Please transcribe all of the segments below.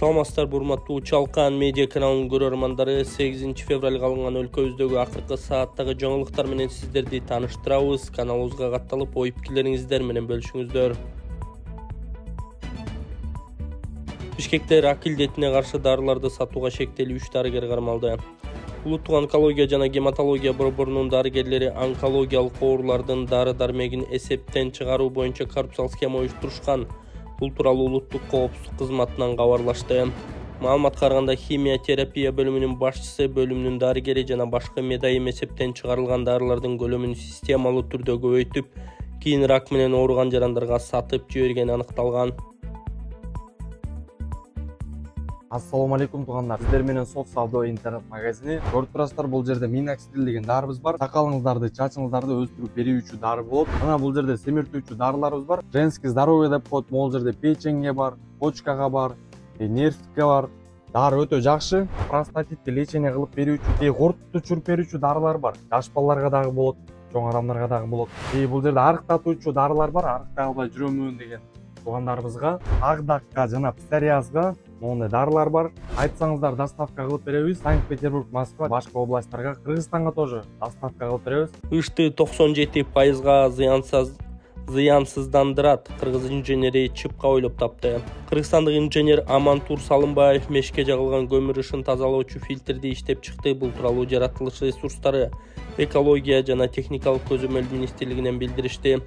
Саламатсыздар, урматтуу Чалкан медиа каналынын көрөрмандары. 8 февралга алынган өлкөбүздөгү акыркы сааттагы жаңылыктар менен сиздерди тааныштырабыз. Каналыбызга катталып, ой-пикирлериңиздер менен бөлүшүңүздөр. Бишкекте рак илдетине каршы дарыларды сатууга шектелүү 3 дарыгер кармалды. Улуттук онкология жана гематология борборунун дарыгерлери онкологиялык оорулардын дары-дармегин эсептен чыгаруу боюнча коррупциялык схема уюштурушкан. Бул тууралуу улуттук коопсуздук кызматынан кабарлашты. Маалыматка караганда, химия терапия бөлүмүнүн башчысы, бөлүмүнүн дарыгери жана башка медайым эсептен чыгарылган дарылардын көлөмүн системалуу түрдө көбөйтүп, кийин рак менен ооруган жарандарга сатып жибергени аныкталган. Ассаламу алейкум туугандар. Сиздер менен Сот Савдо интернет магазини. Көрүп турасыздар, бул жерде Минаксидрил деген дарыбыз бар. Сакалыңыздарды, чачыңыздарды өстүрүп берүүчү дары болот. Ана бул жерде семиртүүчү дарыларыбыз бар. Женский здоровье деп коет. Могул жерде печеньге бар, почкага бар, нервке бар. Дары өтө жакшы. Простатитти лечение кылып берүүчү, куртту чүрүп берүүчү дарылар бар. Жаш балдарга дагы болот, чоң адамдарга дагы болот. Бул жерде арыктатуучу дарылар бар. Арыктай албай жүрөмүн деген туугандарыбызга, агдакка жана псориазга мондай дарылар бар. Айтсаңыздар, доставка кылып беребиз. Санкт-Петербург, Москва, башка областтарга, Кыргызстанга тоже доставка кылып беребиз. Ышты 97%га зыянсыздандырат. Кыргыз инженери чипка ойлоп тапты. Кыргызстандык инженер Амантур Салымбаев мешке жагылган көмүр ышын тазалоочу фильтрди иштеп чыкты. Бул тууралуу жаратылыш ресурстары, экология жана техникалык көзөмөл министрлигинен билдиришти.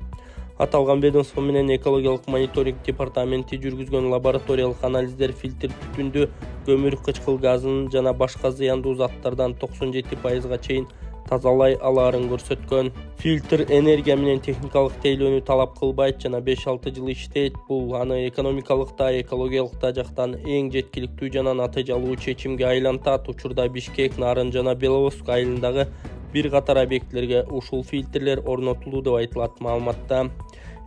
Аталган ведомство менен экологиялык мониторинг департаменти жүргүзгөн лабораториялык анализдер фильтр түтүндү, көмүр кычкыл газын жана башка зыяндуу заттардан 97%га чейин тазалай алаарын көрсөткөн. Фильтр энергия менен техникалык тейлөөнү талап кылбайт жана 5-6 жыл иштейт. Бул аны экономикалык да, экологиялык да жактан эң жеткиликтүү жана натыйжалуу чечимге айлантат. Учурда Бишкек, Нарын жана Беловодск айылындагы бир катар объектилерге ушул фильтрлер орнотулду деп айтылат маалыматта.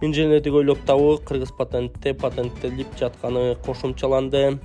Инженердик ойлоп табуу кыргыз патентте патенттелип жатканы кошумчаланды.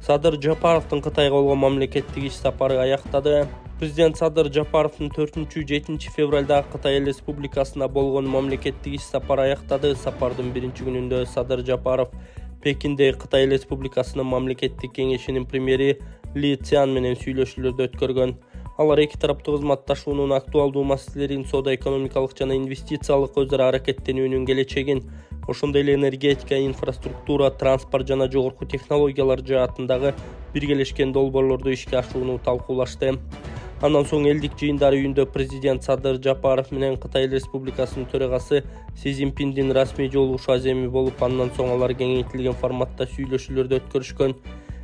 Садыр Жапаровдун Кытайга болгон мамлекеттик иш сапары аяктады. Президент Садыр Жапаровдун 4-7 февралда Кытай Республикасына болгон мамлекеттик иш сапары аяктады. Сапардын биринчи күнүндө Садыр Жапаров Пекинде Кытай Республикасынын мамлекеттик кеңешинин премьери Ли Цян менен сүйлөшүүлөрдү өткөргөн. Алар эки тараптуу кызматташуунун актуалдуу маселелерин, соода-экономикалык жана инвестициялык өз ара аракеттенүүнүн келечегин, ошондой эле энергетика, инфраструктура, транспорт жана жогорку технологиялар жаатындагы биргелешкен долбоорлорду ишке ашырууну талкуулашты. Андан соң элдик жыйындар үйүндө президент Садыр Жапаров менен Кытай Республикасынын төрагасы Си Цзиньпиндин расмий жолугушуу аземи болуп, андан соң алар кеңейтилген форматта сүйлөшүүлөрдү өткөрүшкөн.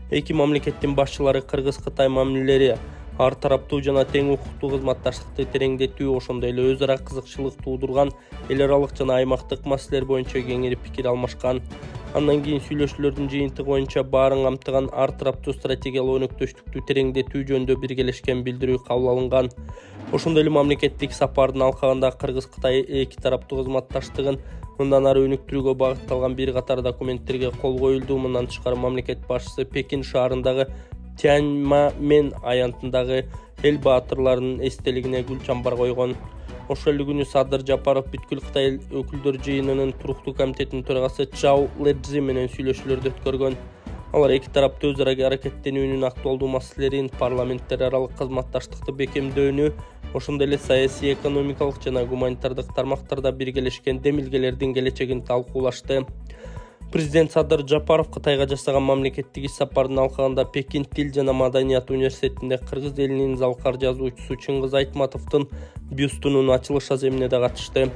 Эки мамлекеттин башчылары Кыргыз-Кытай мамилелери, ар тараптуу жана тең укуктуу кызматташтыкты тереңдетүү, ошондой эле өз ара кызыкчылык туудурган эл аралык жана аймактык маселелер боюнча кеңири пикир алмашкан. Андан кийин сүйлөшүүлөрдүн жыйынтыгы боюнча баарын камтыган ар тараптуу стратегиялык өнөктөштүктү тереңдетүү жөнүндө биргелешкен билдирүү кабыл алынган. Ошондой эле мамлекеттик сапардын алкагында Кыргыз-Кытай эки тараптуу кызматташтыгын мындан ары өнүктүрүүгө багытталган бир катар документтерге кол коюлду. Мындан тышкары мамлекет башчысы Пекин шаарындагы Тяньаньмэнь аянтындагы эл баатырларынын эстелигине гүл чамбар койгон. Ошол эле күнү Садыр Жапаров бүткүл Кытай өкүлдөр жыйынынын туруктуу комитетинин төрагасы Чжао Лэджи менен сүйлөшүүлөрдү өткөргөн. Алар эки тараптуу өз ара аракеттенүүнүн актуалдуу маселелерин, парламенттер аралык кызматташтыкты бекемдөөнү, ошондой эле саясий, экономикалык жана гуманитардык тармактарда биргелешкен демилгелердин келечегин талкуулашты. Президент Садыр Жапаров Кытайга жасаган мамлекеттик иш сапарынын алкагында Пекин Тил жана Маданият университетинде кыргыз элинин залкар жазуучусу Чыңгыз Айтматовдун бюстунун ачылыш аземине да катышты.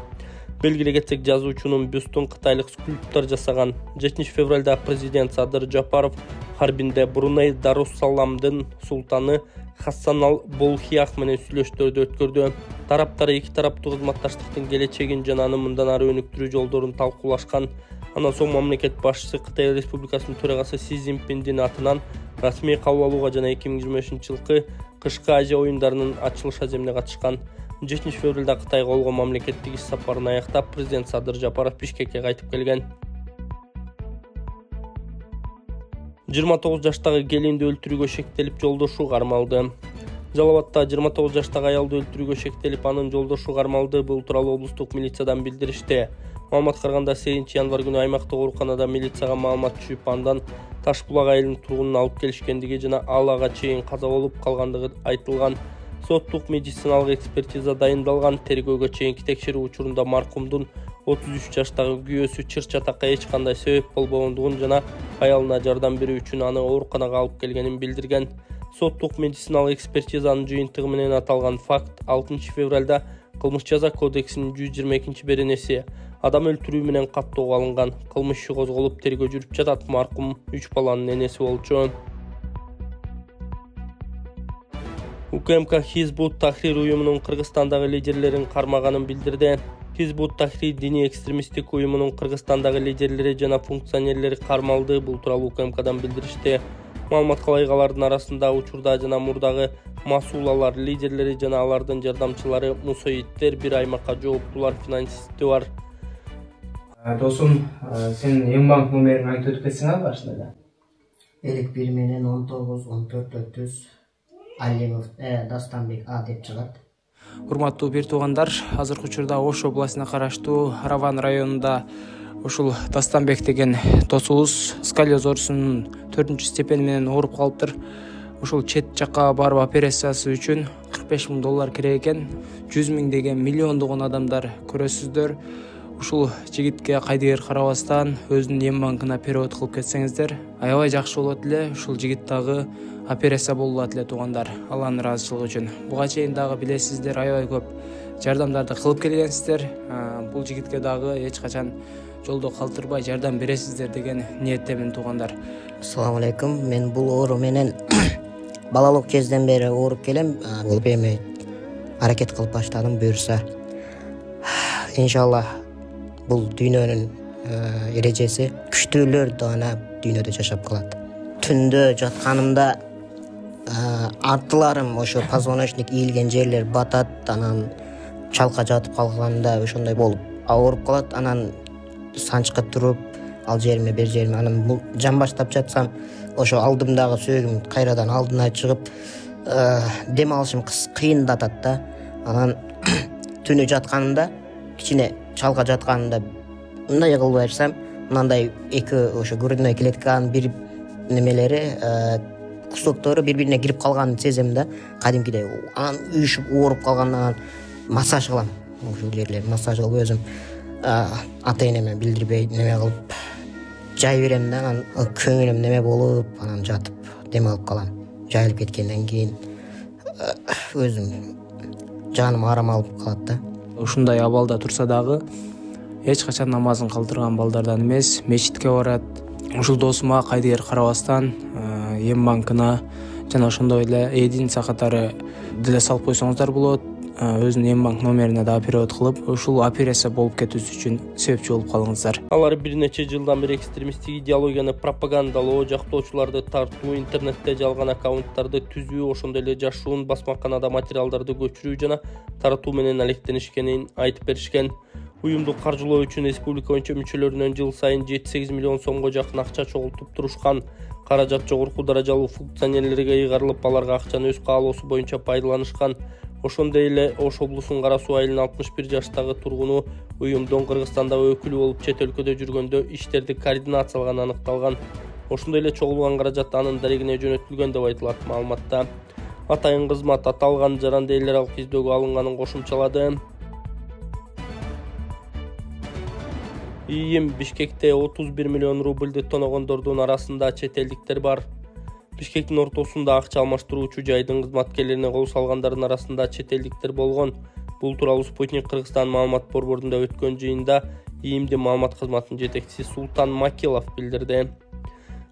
Белгилей кетсек, жазуучунун бюстун кытайлык скульптор жасаган. 7 февралда президент Садыр Жапаров Харбинде Бруней Даруссаламдын султаны Хасан ал Болхиях менен сүйлөшүүлөрдү өткөрдү. Тараптар эки тараптуу кызматташтыктын келечегин жана аны мындан ары өнүктүрүү жолдорун талкуулашкан. Андан соң мамлекет башчысы Кытай Республикасынын төрагасы Си Цзиньпиндин атынан расмий кабыл алууга жана 2025 жылкы кышкы Азия оюндарынын ачылыш аземине катышкан. 7 февралда Кытайга болгон мамлекеттик иш сапарын аяктап, президент Садыр Жапаров Бишкекке кайтып келген. 29 жаштагы келинди өлтүрүүгө шектелип жолдошу кармалды. Жалал Абадта 29 жаштагы аялды өлтүрүүгө шектелип, анын жолдошу кармалды. Бул тууралуу облустук милициядан билдиришти. Маалыматка караганда 8 январь күнү аймактык ооруканада милицияга маалымат түшүп, андан Ташбулак айылынын тургунун алып келишкендиги жана ал ага чейин каза болуп калгандыгы айтылган. Соттук медициналык экспертиза дайындалган. Тергөөгө чейинки текшерүү учурунда маркумдун 33 жаштагы күйөөсү чыр-чатакка эч кандай себеп болбогондугун жана аялына жардам берүү үчүн аны ооруканага алып келгенин билдирген. Соттук медициналык экспертизанын жыйынтыгы менен аталган факт 6 февралда Кылмыш жаза кодексинин 122 беренеси адам өлтүрүү менен каттоого алынган. Кылмыш иши козголуп тергөө жүрүп жатат. Маркум 3 баланын энеси болчу. УКМК Хизбут Тахрир уюмунун Кыргызстандагы лидерлерин кармаганын билдирди. Хизбут Тахрир диний экстремисттик уюмунун Кыргызстандагы лидерлери жана функционерлери кармалды. Бул тууралуу УКМКдан билдиришти. Маалыматка ылайык алардын арасында учурда жана мурдагы масуулалар лидерлери жана алардын жардамчылары, мусоиттер, бир аймакка жооптулар, финансисти бар. Досум, сен Ембанк номерин айтып өтүп кетсең башында да. 51 менен 19 14 400 Алимов Дастанбек А деп чыгат. Урматтуу бир туугандар, азыркы учурда Ош областына караштуу Раван районунда ушул Дастанбек деген досубуз сколиоз оорусунун 4-степени менен ооруп калыптыр. Ушул чет жакка барып операциясы үчүн $45,000 керек экен. 100 000 деген миллиондогон адамдар көрөсүздөр. Ушул жигитке кайдыгер карабастан өзүнүн эм банкына перевод кылып кетсеңиздер, аябай жакшы болот эле. Ушул жигит дагы операция болот эле туугандар, Алланын ыраазычылыгы үчүн. Буга чейин дагы билесиздер, аябай көп жардамдарды кылып келгенсиздер. Бул жигитке дагы эч качан жолдо калтырбай жардам бересиздер деген ниеттемин туугандар. Ассаламу алейкум. Мен бул оору менен балалык кезден бери ооруп келем. Бул эми аракет кылып баштадым буюрса. Иншалла бул дүйнөнүн эрежеси, күчтүүлөр гана дүйнөдө жашап калат. Түндө жатканымда артыларым ошо позвоночник ийилген жерлер батат, анан чалка жатып калганда ошондой болуп ооруп калат. Анан санчка туруп, ал жериме бер жериме, анан жан баштап жатсам ошо алдымдагы сөөгүм кайрадан алдына чыгып, дем алышым кыйындатат да. Анан түнү жатканымда, кичине чалка жатканымда мындай кылып берсем, мындай эки ошо грудной клетканын бир немелери, кусоктору бири-бирине кирип калганын сезем да, кадимкидей. Анан үйүшүп ооруп калгандан массаж кылам. Ошол жерлер массаж кылып өзүм ата-энеме билдирбей неме кылып жай берем да, анан көңүлүм неме болуп, анан жатып дем алып калам. Жайылып кеткенден кийин өзүм жаным арам алып калат да. Ушундай абалда турса дагы эч качан намазын калтырган балдардан эмес, мечитке барат. Ушул досума кайдыгер карабастан эм банкына жана ошондой эле единица катары деле салып койсоңуздар болот. Өзүнүн эм банк номерине да перевод кылып, ушул операция болуп кетүүсү үчүн себепчи болуп калыңыздар. Алар бир нече жылдан бери экстремисттик идеологияны пропагандалоо, жактоочуларды тартуу, интернетте жалган аккаунттарды түзүү, ошондой эле жашуун басмаканада материалдарды көчүрүү жана таратуу менен алектенишкенин айтып беришкен. Уюмду каржылоо үчүн республика боюнча мүчөлөрүнөн жыл сайын 7-8 миллион сомго жакын акча чогултуп турушкан. Каражат жогорку даражалуу функционерлерге ыйгарылып, аларга акчаны өз каалоосу боюнча пайдаланышкан. Ошондой эле Ош облусунун Кара Суу айылынын 61 жаштагы тургуну уюмдун Кыргызстандагы өкүлү болуп чет өлкөдө жүргөндө иштерди координациялаганы аныкталган. Ошондой эле чогулган каражат анын дарегине жөнөтүлгөн деп айтылат маалыматта. Атайын кызмат аталган жаранды эл аралык издөөгө алынганын кошумчалады. ИИМ Бишкекте 31 миллион рубльди тоногондордун арасында чет элдиктер бар. Бишкектин ортосунда акча алмаштыруучу жайдын кызматкерлерине кол салгандардын арасында чет элдиктер болгон. Бул тууралуу Спутник Кыргызстан маалымат борборунда өткөн жыйында ИИМдин маалымат кызматынын жетекчиси Султан Макилов билдирди.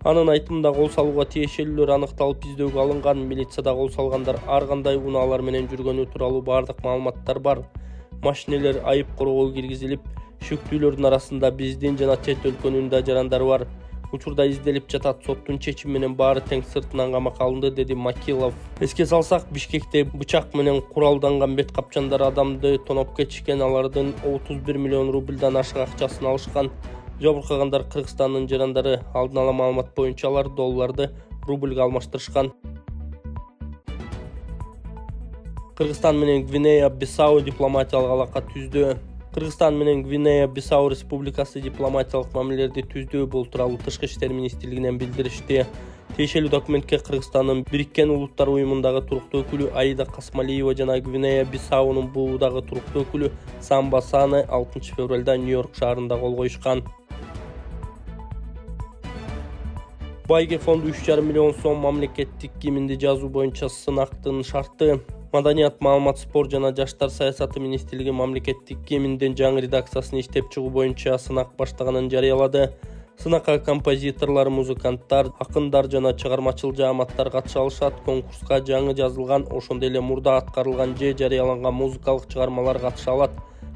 Анын айтымында кол салууга тиешелүүлөр аныкталып издөөгө алынган. Милицияда кол салгандар ар кандай унаалар менен жүргөнү тууралуу бардык маалыматтар бар. Машинелер айып короого киргизилип, шүктүүлөрдүн арасында биздин жана чет өлкөнүн да жарандары бар. Учурда изделип жатат, соттун чечими менен баары тең сыртынан камакка алынды, деди Макилов. Эске салсак, Бишкекте бычак менен куралданган бет капчандар адамды тоноп кетишкен, алардын 31 миллион рубльдан ашык акчасын алышкан. Жабыркагандар Кыргызстандын жарандары. Алдын ала маалымат боюнча алар долларды рубльга алмаштырышкан. Кыргызстан менен Гвинея Бисау дипломатиялык алака түздү. Кыргызстан менен Гвинея-Бисау Республикасы дипломатиялык мамилелерди түздүү бул тууралуу Тышкы иштер министрлигинен билдиришти. Тиешелүү документке Кыргызстандын Бириккен Улуттар уюмундагы туруктуу өкүлү Аида Касмалиева жана Гвинея-Бисаунун буудагы туруктуу өкүлү Самба Саны 6 февралда Нью-Йорк шаарында кол коюшкан. Байге фонду 3,5 миллион сом мамлекеттик гимнди жазуу боюнча сынактын шарты. Маданият, маалымат, спорт жана жаштар саясаты министрлиги мамлекеттик гимндин жаңы редакциясын иштеп чыгуу боюнча сынак баштаганын жарыялады. Сынакка композиторлор, музыканттар, акындар жана чыгармачыл жааматтар катыша алышат. Конкурска жаңы жазылган, ошондой эле мурда аткарылган же жарыяланган музыкалык чыгармалар катыша алат.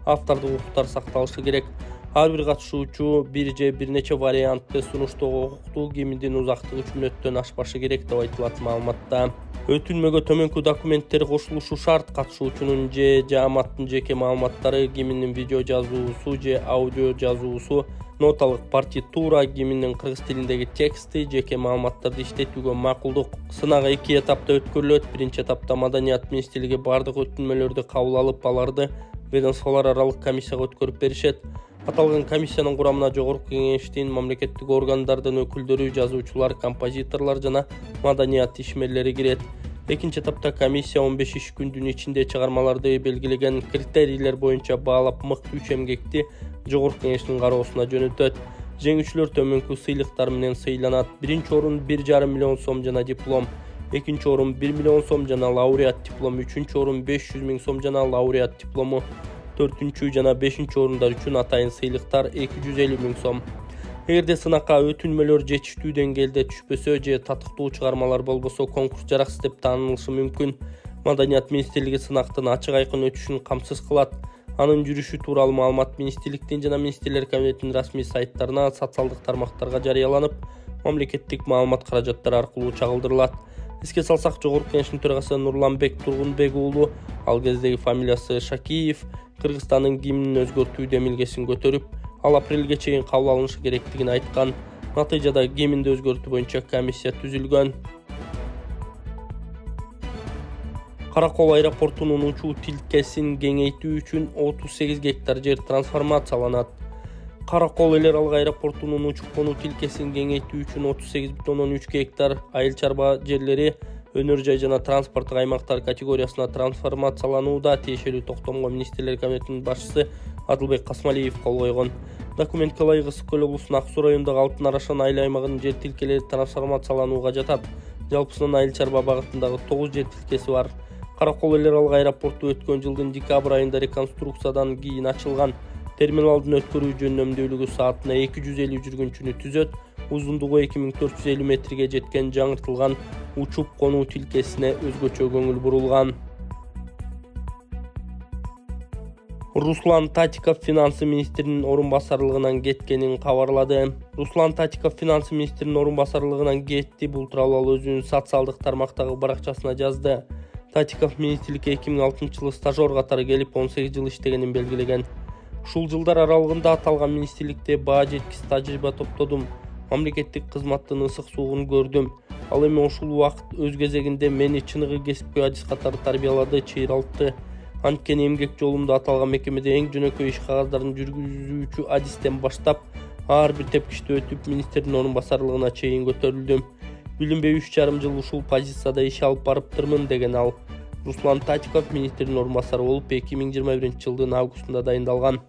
Автордук укуктар сакталышы керек. Ар бир катышуучу бир же бир нече вариантты сунуштоого укуктуу. Гимндин узактыгы 3 мүнөттөн ашпашы керек деп айтылат маалыматта. Өтүнмөгө төмөнкү документтер кошулушу шарт. Катышуучунун же жааматтын жеке маалыматтары, гимндин видео жазуусу же аудио жазуусу, ноталык партитура, гимндин кыргыз тилиндеги тексти, жеке маалыматтарды иштетүүгө макулдук. Сынак 2 этапта өткөрүлөт. Биринчи этапта Маданият министрлиги бардык өтүнмөлөрдү кабыл алып, аларды ведомстволор аралык комиссияга өткөрүп беришет. Аталган комиссиянын курамына жогорку кеңештин мамлекеттик органдардын өкүлдөрү, жазуучулар, композиторлор жана маданият ишмерлери кирет. Экинчи этапта комиссия 15 иш күндүн ичинде чыгармаларды белгилеген критерийлер боюнча баалап, мыкты 3 эмгекти жогорку кеңештин кароосуна жөнөтөт. Жеңүүчүлөр төмөнкү сыйлыктар менен сыйланат. Биринчи орун 1,5 миллион сом жана диплом, экинчи орун 1 миллион сом жана лауреат диплому, үчүнчү орун 500 000 сом жана лауреат диплому, 4-чү жана 5-чү орундар үчүн атайын сыйлыктар 250 000 сом. Эгерде сынакка өтүнмөлөр жетиштүү деңгээлде түшпөсө же татыктуу чыгармалар болбосо, конкурс жараксыз деп таанылышы мүмкүн. Маданият министрлиги сынактын ачык айкын өтүшүн камсыз кылат. Анын жүрүшү тууралуу маалымат министрликтин жана министрлер кабинетинин расмий сайттарына, социалдык тармактарга жарыяланып, мамлекеттик маалымат каражаттары аркылуу чагылдырылат. Эске салсак, жогорку кеңештин төрагасы Нурланбек Тургунбек уулу, ал кездеги фамилиясы Шакиев, Кыргызстандын гимнин өзгөртүү демилгесин көтөрүп, ал апрелге чейин кабыл алынышы керектигин айткан. Натыйжада гимнди өзгөртүү боюнча комиссия түзүлгөн. Каракол аэропортунун учуу тилкесин кеңейтүү үчүн 38 гектар жер трансформацияланат. Каракол эл аралык аэропортунун учуп конуу тилкесин кеңейтүү үчүн 38,3 гектар айыл чарба жерлери өнөр жай жана транспорттук аймактар категориясына трансформацияланууда. Тиешелүү токтомго министрлер кабинетинин башчысы Адылбек Касмалиев кол койгон. Документке ылайык Ысык көл облусунун Ак Суу районундагы Алтын Арашан айыл аймагынын жер тилкелери трансформацияланууга жатат. Жалпысынан айыл чарба багытындагы 9 жер тилкеси бар. Каракол эл аралык аэропорту өткөн жылдын декабрь айында реконструкциядан кийин ачылган. Терминалдын өткөрүү жөнөмдүүлүгү саатына 250 жүргүнчүнү түзөт. Узундугу 2450 метрге жеткен жаңыртылган учуп конуу тилкесине өзгөчө көңүл бурулган. Руслан Татиков финансы министринин орун басарлыгынан кеткенин кабарлады. Руслан Татиков финансы министринин орун басарлыгынан кетти. Бул тууралуу ал өзүнүн социалдык тармактагы баракчасына жазды. Татиков министрликке 2006 жылы стажер катары келип 18 жыл иштегенин белгилеген. Ушул жылдар аралыгында аталган министрликте баа жеткис тажрыйба топтодум. Мамлекеттик кызматтын ысык суугун көрдүм. Ал эми ушул убакыт өз кезегинде мени чыныгы кесипкөй адис катары тарбиялады, чыйралтты. Анткени эмгек жолумда аталган мекемеде эң жөнөкөй иш кагаздарын жүргүзүүчү адистен баштап, ар бир тепкичти өтүп, министрдин орун басарлыгына чейин көтөрүлдүм. Билинбей 3,5 жыл ушул позицияда иш алып барыптырмын деген ал. Руслан Татиков министрдин орун басары болуп 2021 жылдын августунда дайындалган.